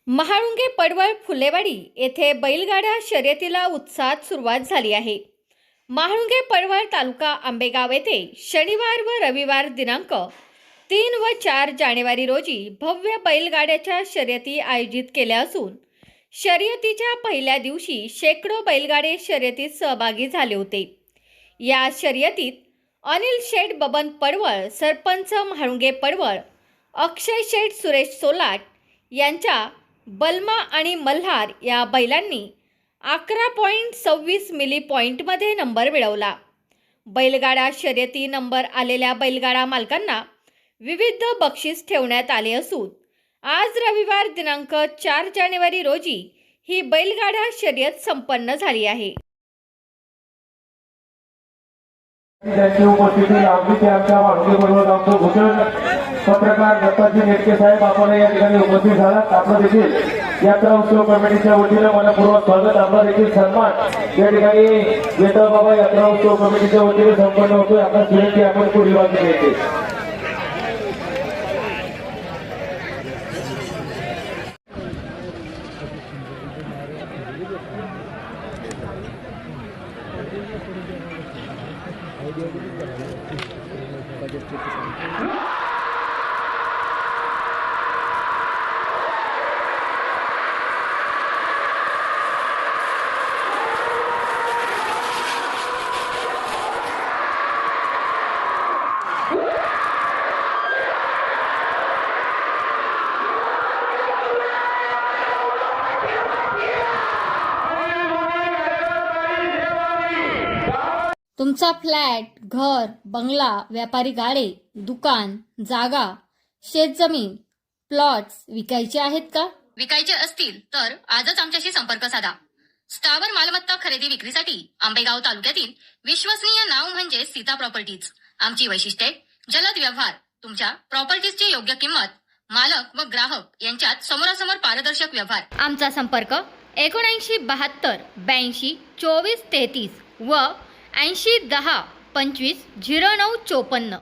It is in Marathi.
महाळुंगे पडवळ फुलेवाडी येथे बैलगाडा शर्यतीला उत्साहात सुरुवात झाली आहे। महाळुंगे पडवळ तालुका आंबेगाव येथे शनिवार व रविवार दिनांक 3 व 4 जानेवारी रोजी भव्य बैलगाड्याच्या शर्यती आयोजित केल्या असून शर्यतीच्या पहिल्या दिवशी शेकडो बैलगाडे शर्यतीत सहभागी झाले होते। या शर्यतीत अनिल शेठ बबन पडवळ, सरपंच महाळुंगे पडवळ, अक्षय शेठ सुरेश सोलाट यांच्या बलमा आणि मल्हार या बैलांनी 11.26 मिली पॉइंटमध्ये नंबर मिळवला। बैलगाडा शर्यती नंबर आलेल्या बैलगाडा मालकांना विविध बक्षीस ठेवण्यात आले असून आज रविवार दिनांक 4 जानेवारी रोजी ही बैलगाडा शर्यत संपन्न झाली आहे। त्यांची उपस्थिती लाभली ते आमच्या महाळुंगे पडवळ गावचे भूषण पत्रकार दत्ताजी नेटके साहेब आपण या ठिकाणी उपस्थित झालात। आपलं देखील यात्रा उत्सव कमिटीच्या वतीने मनपूर्वक स्वागत, आपला देखील सन्मान या ठिकाणी येता बाबा यात्रा उत्सव कमिटीच्या वतीने संपन्न होतोय। आपला सुरेखी आपण पुढील बाजूला येते। तुमचा फ्लॅट, घर, बंगला, व्यापारी गाडे, दुकान, जागा, शेतजमीन, प्लॉट्स विकायचे आहेत का? विकायचे असतील तर आजच आमच्याशी संपर्क साधा। स्थावर मालमत्ता खरेदी विक्रीसाठी आंबेगाव तालुक्यातील विश्वसनीय नाव म्हणजे सीता प्रॉपर्टीज। आमची वैशिष्ट्ये: जलद व्यवहार, तुमच्या प्रॉपर्टीजची योग्य किंमत, मालक व ग्राहक यांच्यात समोरासमोर पारदर्शक व्यवहार। आमचा संपर्क 7972 82 24 33 व 80 10 25 09 54।